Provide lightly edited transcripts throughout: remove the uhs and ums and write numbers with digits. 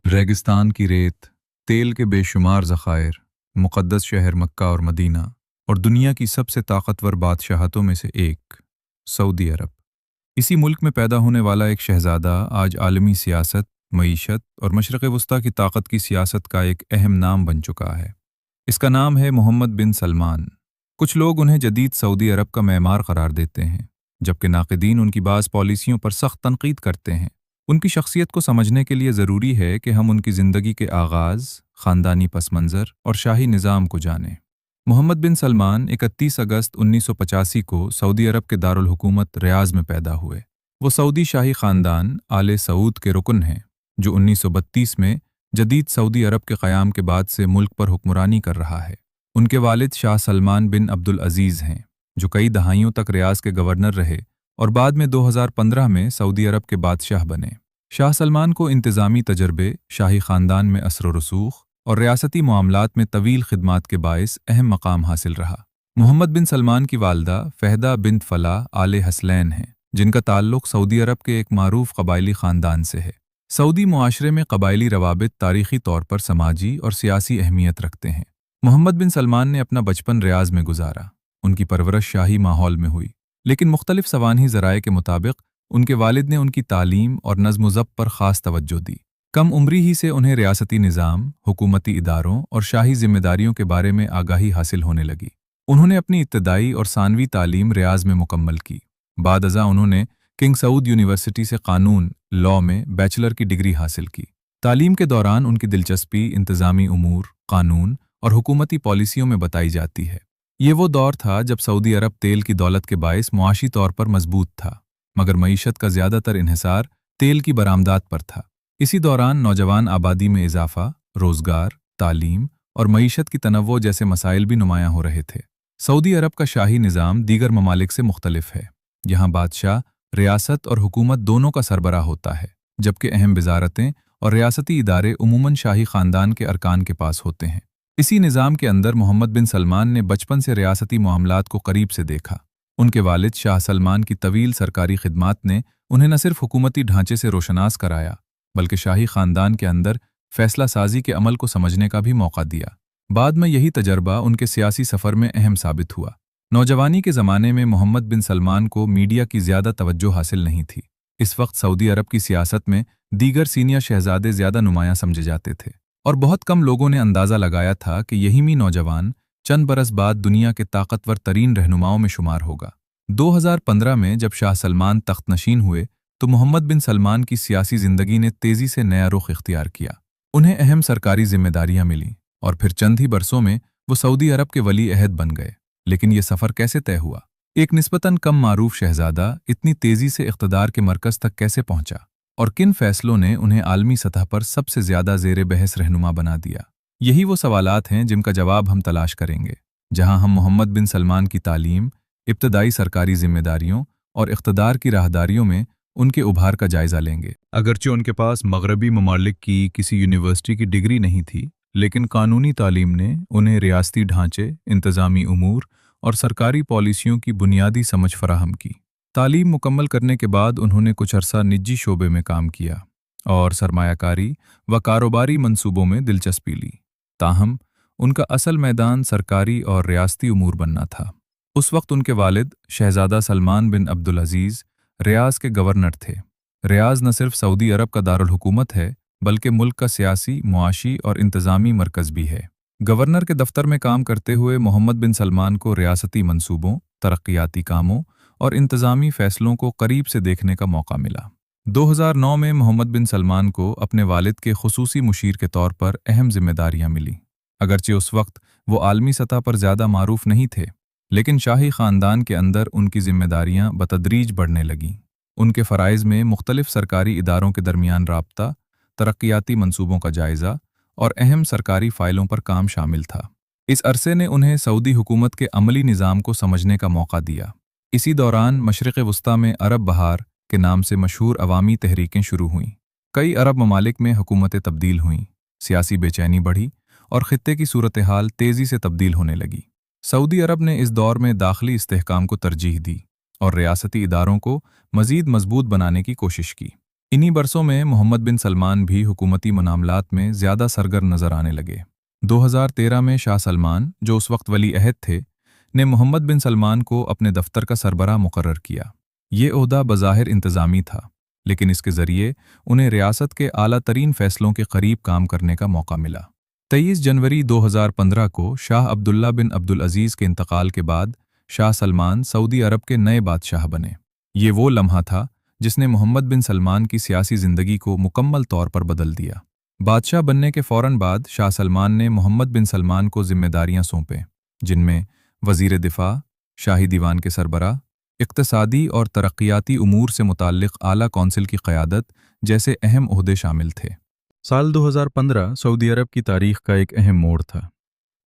रेगिस्तान की रेत, तेल के बेशुमार ज़खायर, मुक़द्दस शहर मक्का और मदीना और दुनिया की सबसे ताकतवर बादशाहतों में से एक, सऊदी अरब। इसी मुल्क में पैदा होने वाला एक शहज़ादा आज आलमी सियासत, मईशत और मशरक़ वस्ता की ताकत की सियासत का एक अहम नाम बन चुका है। इसका नाम है मोहम्मद बिन सलमान। कुछ लोग उन्हें जदीद सऊदी अरब का मेमार करार देते हैं, जबकि नाक़िदीन उनकी बाज़ पॉलिसियों पर सख्त तनकीद करते हैं। उनकी शख्सियत को समझने के लिए ज़रूरी है कि हम उनकी ज़िंदगी के आगाज़, ख़ानदानी पस मंज़र और शाही निज़ाम को जानें। मोहम्मद बिन सलमान 31 अगस्त 1985 को सऊदी अरब के दारुल हुकूमत रियाज़ में पैदा हुए। वो सऊदी शाही ख़ानदान आले सऊद के रुकन हैं, जो 1932 में जदीद सऊदी अरब के क़याम के बाद से मुल्क पर हुक्मरानी कर रहा है। उनके वालिद शाह सलमान बिन अब्दुल अज़ीज़ हैं, जो कई दहाइयों तक रियाज़ के गवर्नर रहे और बाद में 2015 में सऊदी अरब के बादशाह बने। शाह सलमान को इंतज़ामी तजर्बे, शाही ख़ानदान में असर रसूख़ और रियासती मामलात में तवील खिदमात के बायस अहम मकाम हासिल रहा। मोहम्मद बिन सलमान की वालदा फ़हदा बिन्त फ़लाह आले हसलैन हैं, जिनका ताल्लुक़ सऊदी अरब के एक मारूफ कबायली ख़ानदान से है। सऊदी मुआशरे में कबायली रवाबित तारीख़ी तौर पर समाजी और सियासी अहमियत रखते हैं। मोहम्मद बिन सलमान ने अपना बचपन रियाज़ में गुजारा। उनकी परवरिश शाही माहौल में हुई, लेकिन मुख्तलिफ सवानही ज़राए के मुताबिक उनके वालिद ने उनकी तालीम और नज़्म ज़ब्त पर ख़ास तवज्जो दी। कम उम्री ही से उन्हें रियासती निज़ाम, हुकूमती इदारों और शाही ज़िम्मेदारियों के बारे में आगाही हासिल होने लगी। उन्होंने अपनी इब्तदाई और सानवी तालीम रियाज़ में मुकम्मल की। बाद अज़ा उन्होंने किंग सऊद यूनिवर्सिटी से कानून लॉ में बैचलर की डिग्री हासिल की। तालीम के दौरान उनकी दिलचस्पी इंतज़ामी उमूर, कानून और हुकूमती पॉलिसियों में बताई जाती है। ये वो दौर था जब सऊदी अरब तेल की दौलत के बायस मुआशी तौर पर मजबूत था, मगर मईशत का ज़्यादातर इन्हिसार तेल की बरामदात पर था। इसी दौरान नौजवान आबादी में इजाफा, रोज़गार, तालीम और मईशत की तनव्वुर जैसे मसाइल भी नुमायां हो रहे थे। सऊदी अरब का शाही निज़ाम दीगर ममालिक से मुख्तलिफ है। यहाँ बादशाह, रियासत और हुकूमत दोनों का सरबराह होता है, जबकि अहम वज़ारतें और रियासती इदारे उमूमन शाही ख़ानदान के अरकान के पास होते हैं। इसी निज़ाम के अंदर मोहम्मद बिन सलमान ने बचपन से रियासती मामलात को करीब से देखा। उनके वालिद शाह सलमान की तवील सरकारी खिदमात ने उन्हें न सिर्फ हुकूमती ढांचे से रोशनास कराया, बल्कि शाही ख़ानदान के अंदर फ़ैसला साजी के अमल को समझने का भी मौका दिया। बाद में यही तजर्बा उनके सियासी सफ़र में अहम साबित हुआ। नौजवानी के ज़माने में मोहम्मद बिन सलमान को मीडिया की ज़्यादा तवज्जो हासिल नहीं थी। इस वक्त सऊदी अरब की सियासत में दीगर सीनियर शहज़ादे ज़्यादा नुमायां समझे जाते थे, और बहुत कम लोगों ने अंदाज़ा लगाया था कि यही मी नौजवान चंद बरस बाद दुनिया के ताकतवर तरीन रहनुमाओं में शुमार होगा। 2015 में जब शाह सलमान तख्त नशीन हुए तो मोहम्मद बिन सलमान की सियासी ज़िंदगी ने तेज़ी से नया रुख इख्तियार किया। उन्हें अहम सरकारी ज़िम्मेदारियां मिलीं और फिर चंद ही बरसों में वो सऊदी अरब के वली अहद बन गए। लेकिन ये सफ़र कैसे तय हुआ? एक निस्बतन कम मारूफ शहज़ादा इतनी तेज़ी से इक़्तिदार के मरकज़ तक कैसे पहुंचा, और किन फ़ैसलों ने उन्हें आलमी सतह पर सबसे ज़्यादा ज़ेर बहस रहनुमा बना दिया? यही वो सवालात हैं जिनका जवाब हम तलाश करेंगे, जहां हम मोहम्मद बिन सलमान की तालीम, इब्तदाई सरकारी ज़िम्मेदारियों और इक़्तिदार की राहदारियों में उनके उभार का जायज़ा लेंगे। अगरचे उनके पास मगरबी ममालिक की किसी यूनिवर्सिटी की डिग्री नहीं थी, लेकिन कानूनी तालीम ने उन्हें रियासती ढांचे, इंतज़ामी उमूर और सरकारी पॉलिसियों की बुनियादी समझ फराहम की। तालीम मुकम्मल करने के बाद उन्होंने कुछ अरसा निजी शोबे में काम किया और सरमायाकारी व कारोबारी मंसूबों में दिलचस्पी ली। ताहम उनका असल मैदान सरकारी और रियासती उमूर बनना था। उस वक्त उनके वालिद शहज़ादा सलमान बिन अब्दुल अज़ीज़ रियाज़ के गवर्नर थे। रियाज़ न सिर्फ सऊदी अरब का दारुल हुकूमत है, बल्कि मुल्क का सियासी, मुआशी और इंतज़ामी मरकज़ भी है। गवर्नर के दफ्तर में काम करते हुए मोहम्मद बिन सलमान को रियासती मंसूबों, तरक्याती कामों और इंतज़ामी फ़ैसलों को करीब से देखने का मौका मिला। 2009 में मोहम्मद बिन सलमान को अपने वालिद के खुसूसी मुशीर के तौर पर अहम जिम्मेदारियां मिलीं। अगरचे उस वक्त वो आलमी सतह पर ज़्यादा मारूफ नहीं थे, लेकिन शाही ख़ानदान के अंदर उनकी जिम्मेदारियां बतदरीज बढ़ने लगीं। उनके फ़राइज़ में मुख्तलिफ सरकारी इदारों के दरमियान राब्ता, तरक्याती मंसूबों का जायज़ा और अहम सरकारी फ़ाइलों पर काम शामिल था। इस अरसे ने उन्हें सऊदी हुकूमत के अमली निज़ाम को समझने का मौका दिया। इसी दौरान मशरिक़ वस्ता में अरब बहार के नाम से मशहूर अवामी तहरीकें शुरू हुईं। कई अरब ममालिक में हुकूमतें तब्दील हुईं, सियासी बेचैनी बढ़ी और ख़ित्ते की सूरत हाल तेज़ी से तब्दील होने लगी। सऊदी अरब ने इस दौर में दाखिली इस्तेहकाम को तरजीह दी और रियासती इदारों को मज़ीद मजबूत बनाने की कोशिश की। इन्हीं बरसों में मोहम्मद बिन सलमान भी हुकूमती मामलात में ज़्यादा सरगर्म नजर आने लगे। 2013 में शाह सलमान, जो उस वक्त वली अहद थे, ने मोहम्मद बिन सलमान को अपने दफ्तर का सरबराह मुकर्रर किया। ये ओहदा बज़ाहिर इंतज़ामी था, लेकिन इसके ज़रिए उन्हें रियासत के आला तरीन फैसलों के करीब काम करने का मौका मिला। 23 जनवरी 2015 को शाह अब्दुल्ला बिन अब्दुल अजीज़ के इंतकाल के बाद शाह सलमान सऊदी अरब के नए बादशाह बने। ये वो लम्हा था जिसने मोहम्मद बिन सलमान की सियासी ज़िंदगी को मुकम्मल तौर पर बदल दिया। बादशाह बनने के फ़ौरन बाद शाह सलमान ने मोहम्मद बिन सलमान को ज़िम्मेदारियां सौंपें, जिनमें वज़ीर दिफ़ा, शाही दीवान के सरबराह, इक़्तिसादी और तरक्याती उमूर से मुताल्लिक़ आला कौंसिल की क़यादत जैसे अहम ओहदे शामिल थे। साल 2015 सऊदी अरब की तारीख़ का एक अहम मोड़ था।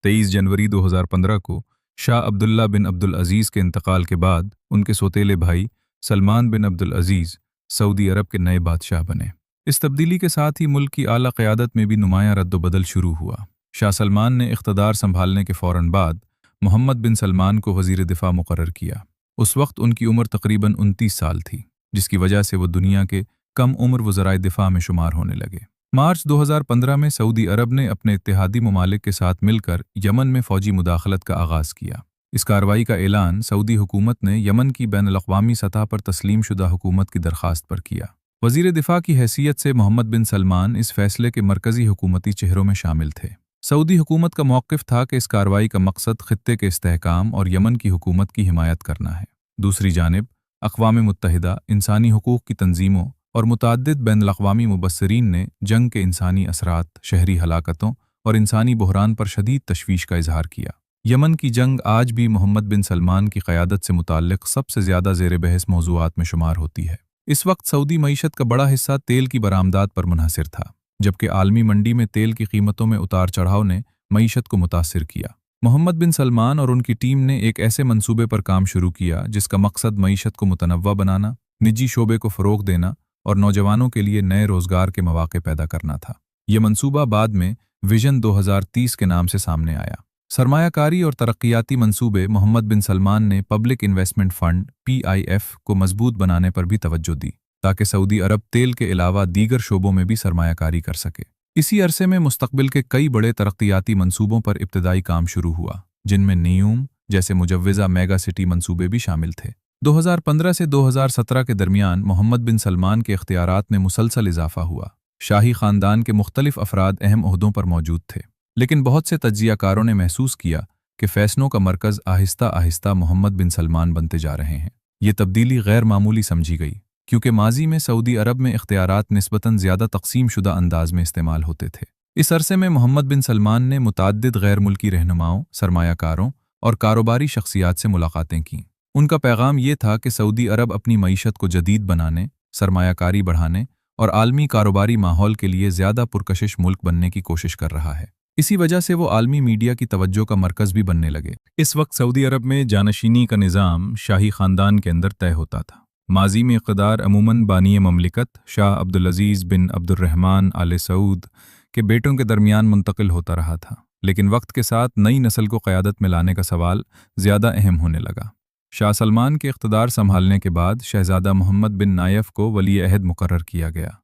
23 जनवरी 2015 को शाह अब्दुल्ला बिन अब्दुल अजीज़ के इंतकाल के बाद उनके सौतेले भाई सलमान बिन अब्दुल अजीज़ सऊदी अरब के नए बादशाह बने। इस तब्दीली के साथ ही मुल्क की आला क़यादत में भी नुमायां रद्द-व-बदल शुरू हुआ। शाह सलमान ने इक़्तिदार संभालने के फ़ौरन बाद मोहम्मद बिन सलमान को वज़ीर दिफ़ा मुकर्रर किया। उस वक्त उनकी उम्र तकरीबन 29 साल थी, जिसकी वजह से वो दुनिया के कम उम्र वज़राए दिफ़ा में शुमार होने लगे। मार्च 2015 में सऊदी अरब ने अपने इत्तेहादी ममालिक के साथ मिलकर यमन में फ़ौजी मुदाखलत का आगाज़ किया। इस कार्रवाई का ऐलान सऊदी हुकूमत ने यमन की बैनुल-अक़वामी सतह पर तस्लीम शुदा हुकूमत की दरख्वास्त पर किया। वज़ीर दिफ़ा की हैसियत से मोहम्मद बिन सलमान इस फैसले के मरकज़ी हुकूमती चेहरों में शामिल थे। सऊदी हुकूमत का मौक़िफ़ था कि इस कार्रवाई का मकसद ख़ित्ते के इस्तेहकाम और यमन की हुकूमत की हिमायत करना है। दूसरी जानिब अक़वाम मुत्तहिदा, इंसानी हुकूक़ की तंजीमों और मुतअद्दिद बैनुल-अक़वामी मुबस्सिरीन ने जंग के इंसानी असरात, शहरी हलाकतों और इंसानी बहरान पर शदीद तशवीश का इजहार किया। यमन की जंग आज भी मोहम्मद बिन सलमान की क़यादत से मुताल्लिक़ सबसे ज़्यादा ज़ेर बहस मौज़ूआत में शुमार होती है। इस वक्त सऊदी मईशत का बड़ा हिस्सा तेल की बरामदात पर मुनहसर था, जबकि आलमी मंडी में तेल की कीमतों में उतार चढ़ाव ने मईशत को मुतासिर किया। मोहम्मद बिन सलमान और उनकी टीम ने एक ऐसे मंसूबे पर काम शुरू किया जिसका मकसद मईशत को मुतनव्वा बनाना, निजी शोबे को फ़रोग़ देना और नौजवानों के लिए नए रोज़गार के मौक़े पैदा करना था। ये मंसूबा बाद में विजन 2030 के नाम से सामने आया। सरमायाकारी और तरक्याती मंसूबे मोहम्मद बिन सलमान ने पब्लिक इन्वेस्टमेंट फ़ंड (PIF) को मजबूत बनाने पर भी तवज्जो दी, ताकि सऊदी अरब तेल के अलावा दीगर शोबों में भी सरमायाकारी कर सके। इसी अरसे में मुस्तक़बिल के कई बड़े तरक्याती मंसूबों पर इब्तिदाई काम शुरू हुआ, जिनमें नियूम जैसे मुजव्वज़ा मेगा सिटी मंसूबे भी शामिल थे। 2015 से 2017 के दरमियान मोहम्मद बिन सलमान के इख्तियारात में मुसलसल इजाफा हुआ। शाही ख़ानदान के मुख्तलिफ अफराद अहम ओहदों पर मौजूद थे, लेकिन बहुत से तज्ज़ियाकारों ने महसूस किया कि फ़ैसलों का मरकज़ आहिस्ता आहिस्ता मोहम्मद बिन सलमान बनते जा रहे हैं। ये तब्दीली गैर मामूली समझी गई, क्योंकि माजी में सऊदी अरब में इख्तियारात निस्बतन ज़्यादा तक़सीम शुदा अंदाज में इस्तेमाल होते थे। इस अरसे में मोहम्मद बिन सलमान ने मुतअद्दिद गैर मुल्की रहनुमाओं, सरमायाकारों और कारोबारी शख्सियात से मुलाकातें कीं। उनका पैगाम ये था कि सऊदी अरब अपनी मईशत को जदीद बनाने, सरमायाकारी बढ़ाने और आलमी कारोबारी माहौल के लिए ज़्यादा पुरकशिश मुल्क बनने की कोशिश कर रहा है। इसी वजह से वो आलमी मीडिया की तवज्जो का मरकज़ भी बनने लगे। इस वक्त सऊदी अरब में जानशीनी का निज़ाम शाही ख़ानदान के अंदर तय होता था। माजी में इक़्तिदार अमूमन बानी ममलिकत शाह अब्दुल अज़ीज़ बिन अब्दुर्रहमान आले सऊद के बेटों के दरमियान मुंतकिल होता रहा था, लेकिन वक्त के साथ नई नस्ल को क़यादत में लाने का सवाल ज़्यादा अहम होने लगा। शाह सलमान के इक़्तिदार संभालने के बाद शहज़ादा मोहम्मद बिन नायफ को वली अहद मुकर्रर किया गया,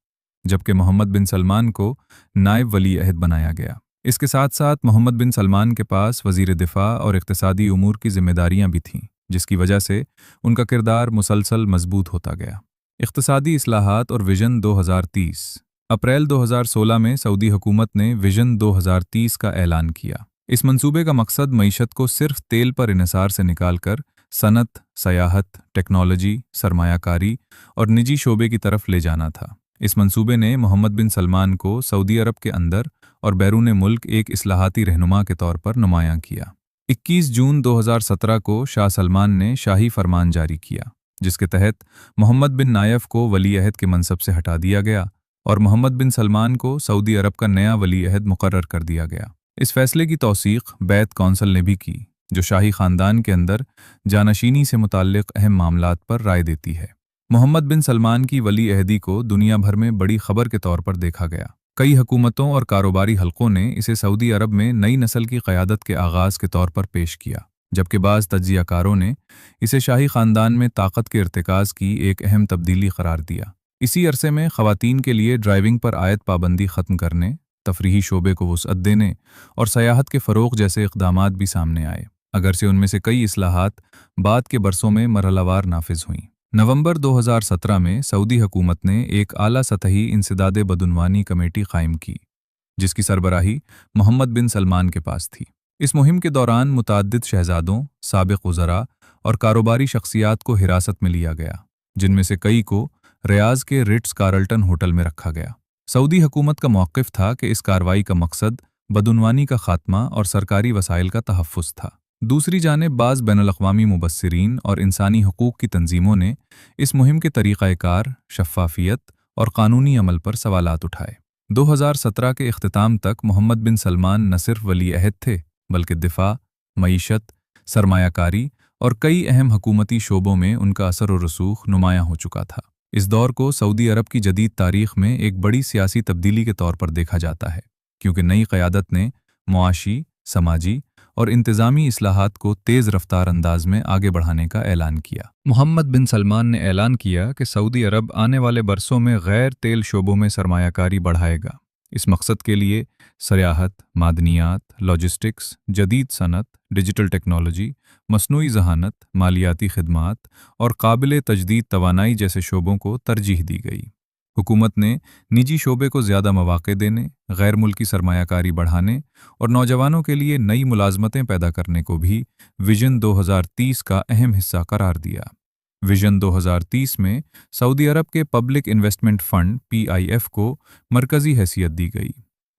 जबकि मोहम्मद बिन सलमान को नायब वली अहद बनाया गया। इसके साथ साथ मोहम्मद बिन सलमान के पास वज़ीर दिफ़ा और इक़्तिसादी उमूर की ज़िम्मेदारियां भी थीं, जिसकी वजह से उनका किरदार मुसलसल मजबूत होता गया। इक़्तिसादी इस्लाहात और विजन 2030। अप्रैल 2016 में सऊदी हुकूमत ने विजन 2030 का ऐलान किया। इस मंसूबे का मकसद मईशत को सिर्फ तेल पर इन्हिसार से निकाल कर सनत, सयाहत, टेक्नोलॉजी, सरमायाकारी और निजी शोबे की तरफ ले जाना था। इस मंसूबे ने मोहम्मद बिन सलमान को सऊदी अरब के अंदर और बैरून मुल्क एक इस्लाहाती रहनुमा के तौर पर नुमायां किया। 21 जून 2017 को शाह सलमान ने शाही फरमान जारी किया, जिसके तहत मोहम्मद बिन नायफ को वली अहद के मनसब से हटा दिया गया और मोहम्मद बिन सलमान को सऊदी अरब का नया वली अहद मुकर्रर कर दिया गया। इस फैसले की तौसीक़ बैत कौंसिल ने भी की, जो शाही ख़ानदान के अंदर जानशीनी से मुताल्लिक़ अहम मामलात पर राय देती है। मोहम्मद बिन सलमान की वली अहदी को दुनिया भर में बड़ी खबर के तौर पर देखा गया। कई हुकूमतों और कारोबारी हलकों ने इसे सऊदी अरब में नई नस्ल की क़यादत के आगाज़ के तौर पर पेश किया, जबकि बाज़ तज्ज़ियाकारों ने इसे शाही ख़ानदान में ताकत के इर्तिकाज़ की एक अहम तब्दीली करार दिया। इसी अरसे में ख़वातीन के लिए ड्राइविंग पर आयद पाबंदी ख़त्म करने, तफरीही शोबे को वुसअत देने और सयाहत के फ़रोग़ जैसे इक़दामात भी सामने आए, अगरचे उनमें से कई इस्लाहात बाद के बरसों में मरहलावार नाफिज हुईं। नवंबर 2017 में सऊदी हुकूमत ने एक आला सतही इंसदाद बदउनवानी कमेटी कायम की, जिसकी सरबराही मोहम्मद बिन सलमान के पास थी। इस मुहिम के दौरान मुतअद्दिद शहजादों, साबिक़ वज़रा और कारोबारी शख्सियात को हिरासत में लिया गया, जिनमें से कई को रियाज़ के रिट्स कार्लटन होटल में रखा गया। सऊदी हुकूमत का मौक़िफ़ था कि इस कार्रवाई का मकसद बदउनवानी का खात्मा और सरकारी वसाइल का तहफ़्फ़ुज़ था। दूसरी जानिब बाज़ बैनुल-अक़वामी मुबस्सिरीन और इंसानी हकूक़ की तंजीमों ने इस मुहिम के तरीक़ाए-कार, शफ़ाफ़ियत और क़ानूनी अमल पर सवालात उठाए। 2017 के इख्तिताम तक मोहम्मद बिन सलमान न सिर्फ वली अहद थे, बल्कि दिफ़ा, मईशत, सरमायाकारी और कई अहम हुकूमती शोबों में उनका असर और रसूख नुमायां हो चुका था। इस दौर को सऊदी अरब की जदीद तारीख़ में एक बड़ी सियासी तब्दीली के तौर पर देखा जाता है, क्योंकि नई क़यादत ने मुआशी, समाजी और इंतज़ामी इस्लाहात को तेज़ रफ्तार अंदाज में आगे बढ़ाने का ऐलान किया। मोहम्मद बिन सलमान ने ऐलान किया कि सऊदी अरब आने वाले बरसों में गैर तेल शोबों में सरमायाकारी बढ़ाएगा। इस मकसद के लिए सयाहत, मादनियात, लॉजिस्टिक्स, जदीद सनत, डिजिटल टेक्नोलॉजी, मसनूई ज़हानत, मालियाती खिदमात और काबिल तजदीद तवानाई जैसे शोबों को तरजीह दी गई। हुकूमत ने निजी शोबे को ज़्यादा मौक़े देने, गैर मुल्की सरमायाकारी बढ़ाने और नौजवानों के लिए नई मुलाज़मतें पैदा करने को भी विजन 2030 का अहम हिस्सा करार दिया। विजन 2030 में सऊदी अरब के पब्लिक इन्वेस्टमेंट फ़ंड (PIF) को मरकज़ी हैसियत दी गई।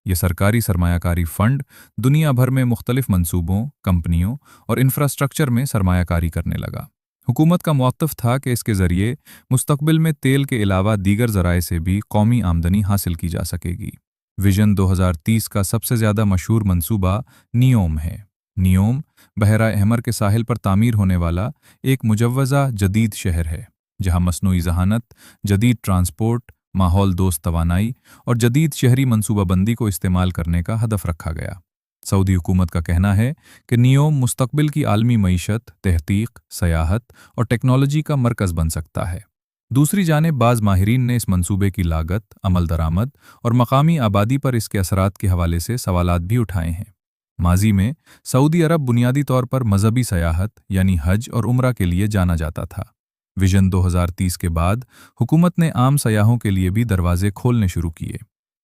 ये सरकारी सरमायाकारी फ़ंड दुनिया भर में मुख्तलिफ मंसूबों, कंपनियों और इंफ्रास्ट्रक्चर में सरमायाकारी करने लगा। हुकूमत का मौक़िफ़ था कि इसके ज़रिए मुस्तक़बिल में तेल के अलावा दीगर ज़राए से भी कौमी आमदनी हासिल की जा सकेगी। विजन 2030 का सबसे ज़्यादा मशहूर मंसूबा नियोम है। नियोम बहरा अहमर के साहिल पर तामीर होने वाला एक मुजव्वज़ा जदीद शहर है, जहाँ मसनूई ज़हानत, जदीद ट्रांसपोर्ट, माहौल दोस्त तवानाई और जदीद शहरी मनसूबाबंदी को इस्तेमाल करने का हदफ रखा गया। सऊदी हुकूमत का कहना है कि नियोम मुस्तक़बिल की आलमी मईशत, तहक़ीक़, सयाहत और टेक्नोलॉजी का मरकज़ बन सकता है। दूसरी जानिब बाज़ माहिरीन ने इस मंसूबे की लागत, अमल दरामद और मकामी आबादी पर इसके असरात के हवाले से सवालात भी उठाए हैं। माजी में सऊदी अरब बुनियादी तौर पर मजहबी सयाहत यानी हज और उम्रा के लिए जाना जाता था। विजन 2030 के बाद हुकूमत ने आम सयाहों के लिए भी दरवाजे खोलने शुरू किए।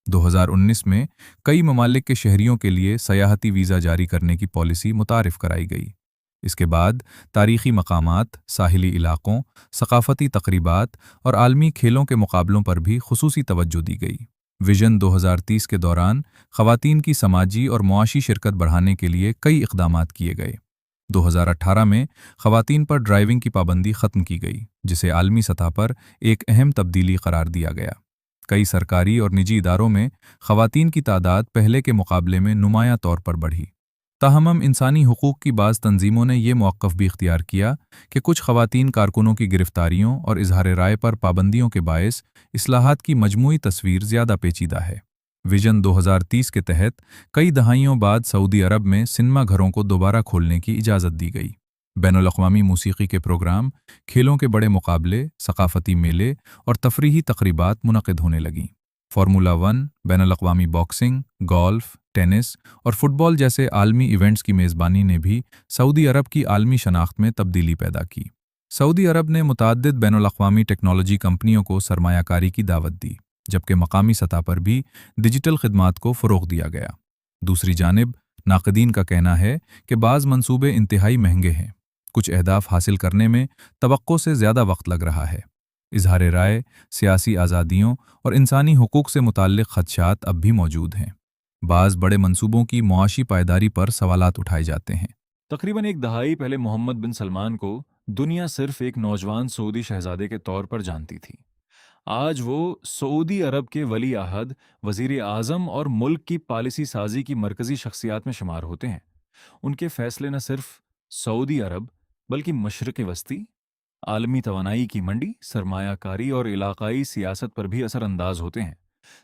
2019 में कई ममालिक के शहरियों के लिए सयाहती वीज़ा जारी करने की पॉलिसी मुतारिफ कराई गई। इसके बाद तारीख़ी मकामात, साहिली इलाक़ों, सक़ाफ़ती तक़रीबात और आलमी खेलों के मुकाबलों पर भी ख़ुसूसी तवज्जो दी गई। विजन 2030 के दौरान ख़वातीन की समाजी और मुआशी शिरकत बढ़ाने के लिए कई इक़दामात किए गए। 2018 में ख़वातीन पर ड्राइविंग की पाबंदी ख़त्म की गई, जिसे आलमी सतह पर एक अहम तब्दीली करार दिया गया। कई सरकारी और निजी इदारों में ख़वातीन की तादाद पहले के मुकाबले में नुमायां तौर पर बढ़ी। ताहम इंसानी हुकूक़ की बाज़ तंजीमों ने यह मौक़िफ़ भी इख्तियार किया कि कुछ ख़वातीन कारकुनों की गिरफ़्तारियों और इज़हार राय पर पाबंदियों के बायस इस्लाहात की मजमूई तस्वीर ज़्यादा पेचीदा है। विजन 2030 के तहत कई दहाइयों बाद सऊदी अरब में सिनेमा घरों को दोबारा खोलने की इजाज़त दी गई। बैनुल-अक़वामी मूसीक़ी के प्रोग्राम, खेलों के बड़े मुकाबले, सक़ाफ़ती मेले और तफरीही तक़रीबात मुनक़िद होने लगीं। फ़ॉर्मूला 1, बैनुल-अक़वामी बॉक्सिंग, गोल्फ़, टेनिस और फ़ुटबॉल जैसे आलमी इवेंट्स की मेज़बानी ने भी सऊदी अरब की आलमी शनाख्त में तब्दीली पैदा की। सऊदी अरब ने मुतअद्दिद बैनुल-अक़वामी टेक्नोलॉजी कंपनियों को सरमायाकारी की दावत दी, जबकि मकामी सतह पर भी डिजिटल खिदमात को फ़रोग़ दिया गया। दूसरी जानिब नाक़दीन का कहना है कि बाज़ मंसूबे इंतहाई महंगे हैं। कुछ अहदाफ हासिल करने में तवक्को से ज़्यादा वक्त लग रहा है। इज़हार राय, सियासी आज़ादियों और इंसानी हुकूक़ से मुताल्लिक़ ख़दशात अब भी मौजूद हैं। बाज़ बड़े मंसूबों की मुआशी पायदारी पर सवालात उठाए जाते हैं। तकरीबन एक दहाई पहले मोहम्मद बिन सलमान को दुनिया सिर्फ एक नौजवान सऊदी शहजादे के तौर पर जानती थी। आज वो सऊदी अरब के वली अहद, वज़ीर आज़म और मुल्क की पॉलिसी साजी की मरकज़ी शख्सियात में शुमार होते हैं। उनके फैसले न सिर्फ सऊदी अरब बल्कि मशरिक़ वस्ती, आलमी तवानाई की मंडी, सरमायाकारी और इलाकाई सियासत पर भी असरअंदाज होते हैं।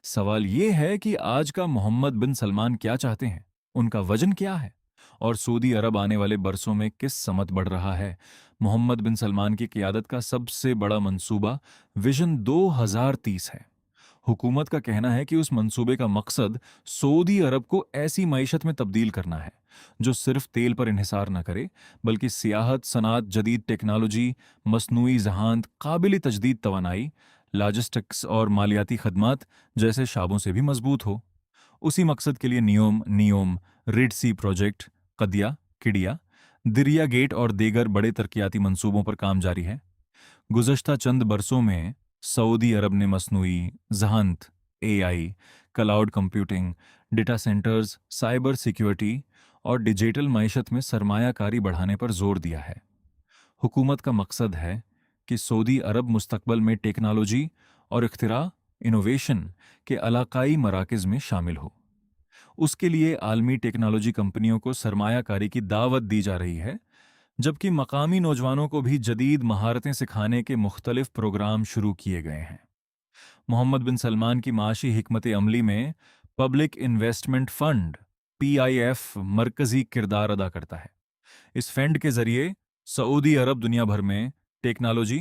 सवाल ये है कि आज का मोहम्मद बिन सलमान क्या चाहते हैं, उनका वजन क्या है اور سعودی عرب آنے والے برسوں میں کس سمت بڑھ رہا ہے؟ محمد بن سلمان کی قیادت کا سب سے بڑا منصوبہ ویژن 2030 ہے۔ حکومت کا کہنا ہے کہ اس منصوبے کا مقصد سعودی عرب کو ایسی معیشت میں تبدیل کرنا ہے جو صرف تیل پر انحصار نہ کرے بلکہ سیاحت، صنعت، جدید ٹیکنالوجی، مصنوعی ذہانت، قابل تجدید توانائی، لاجسٹکس اور مالیاتی خدمات جیسے شعبوں سے بھی مضبوط ہو۔ اسی مقصد کے لیے نیوم، ریڈ سی پروجیکٹ، قدیا، کڈیا، دریا گیٹ اور دیگر بڑے ترقیاتی منصوبوں پر کام جاری ہے۔ گزشتہ چند برسوں میں سعودی عرب نے مصنوعی ذہانت، AI، cloud computing, data centres, cyber security اور ڈیجیٹل معیشت میں سرمایہ کاری بڑھانے پر زور دیا ہے۔ حکومت کا مقصد ہے کہ سعودی عرب مستقبل میں ٹیکنالوجی اور اختراع، انوویشن کے علاقائی مراکز میں شامل ہو۔ اس کے لیے عالمی ٹیکنالوجی کمپنیوں کو سرمایہ کاری کی دعوت دی جا رہی ہے، جبکہ مقامی نوجوانوں کو بھی جدید مہارتیں سکھانے کے مختلف پروگرام شروع کیے گئے ہیں۔ محمد بن سلمان کی معاشی حکمت عملی میں پبلک انویسٹمنٹ فنڈ PIF مرکزی کردار ادا کرتا ہے۔ اس فنڈ کے ذریعے سعودی عرب دنیا بھر میں ٹیکنالوجی،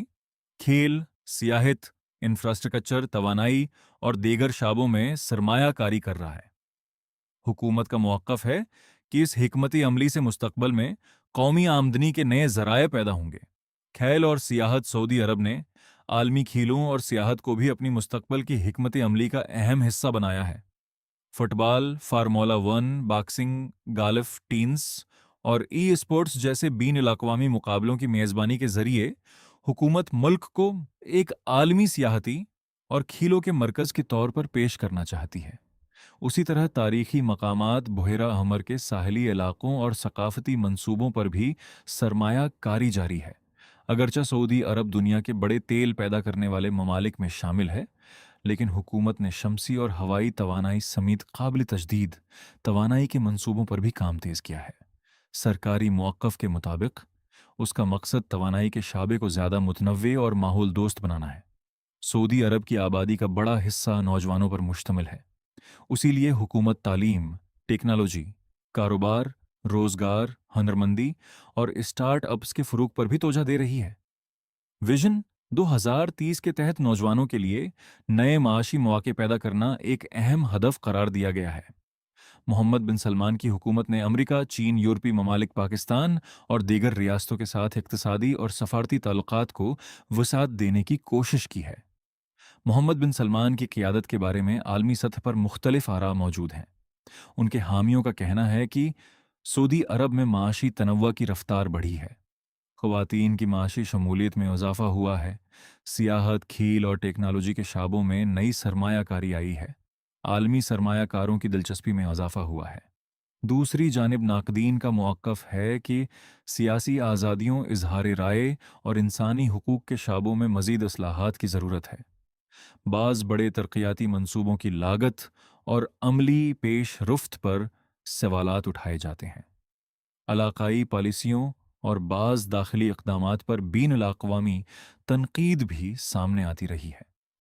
کھیل، سیاحت، انفراسٹرکچر، توانائی اور دیگر شعبوں میں سرمایہ کاری کر رہا ہے۔ حکومت کا موقف ہے کہ اس حکمت عملی سے مستقبل میں قومی آمدنی کے نئے ذرائع پیدا ہوں گے۔ کھیل اور سیاحت: سعودی عرب نے عالمی کھیلوں اور سیاحت کو بھی اپنی مستقبل کی حکمت عملی کا اہم حصہ بنایا ہے۔ فٹ بال، فارمولا 1، باکسنگ، گالف، ٹینس اور اسپورٹس جیسے بین الاقوامی مقابلوں کی میزبانی کے ذریعے حکومت ملک کو ایک عالمی سیاحتی اور کھیلوں کے مرکز کے طور پر پیش کرنا چاہتی ہے۔ اسی طرح تاریخی مقامات، بحیرہ احمر کے ساحلی علاقوں اور ثقافتی منصوبوں پر بھی سرمایہ کاری جاری ہے۔ اگرچہ سعودی عرب دنیا کے بڑے تیل پیدا کرنے والے ممالک میں شامل ہے، لیکن حکومت نے شمسی اور ہوائی توانائی سمیت قابل تجدید توانائی کے منصوبوں پر بھی کام تیز کیا ہے۔ سرکاری موقف کے مطابق اس کا مقصد توانائی کے شعبے کو زیادہ متنوع اور ماحول دوست بنانا ہے۔ سعودی عرب کی آبادی کا بڑا حصہ نوجوانوں پر مشتمل ہے، اسی لیے حکومت تعلیم، ٹیکنالوجی، کاروبار، روزگار، ہنرمندی اور اسٹارٹ اپس کے فروغ پر بھی توجہ دے رہی ہے۔ ویژن 2030 کے تحت نوجوانوں کے لیے نئے معاشی مواقع پیدا کرنا ایک اہم ہدف قرار دیا گیا ہے۔ محمد بن سلمان کی حکومت نے امریکہ، چین، یورپی ممالک، پاکستان اور دیگر ریاستوں کے ساتھ اقتصادی اور سفارتی تعلقات کو وسعت دینے کی کوشش کی ہے۔ محمد بن سلمان کی قیادت کے بارے میں عالمی سطح پر مختلف آراء موجود ہیں۔ ان کے حامیوں کا کہنا ہے کہ سعودی عرب میں معاشی تنوع کی رفتار بڑھی ہے، خواتین کی معاشی شمولیت میں اضافہ ہوا ہے، سیاحت، کھیل اور ٹیکنالوجی کے شعبوں میں نئی سرمایہ کاری آئی ہے، عالمی سرمایہ کاروں کی دلچسپی میں اضافہ ہوا ہے۔ دوسری جانب ناقدین کا موقف ہے کہ سیاسی آزادیوں، اظہار رائے اور انسانی حقوق کے شعبوں میں مزید اصلاحات کی ضرورت ہے۔ بعض بڑے ترقیاتی منصوبوں کی لاگت اور عملی پیش رفت پر سوالات اٹھائے جاتے ہیں۔ علاقائی پالیسیوں اور بعض داخلی اقدامات پر بین الاقوامی تنقید بھی سامنے آتی رہی ہے۔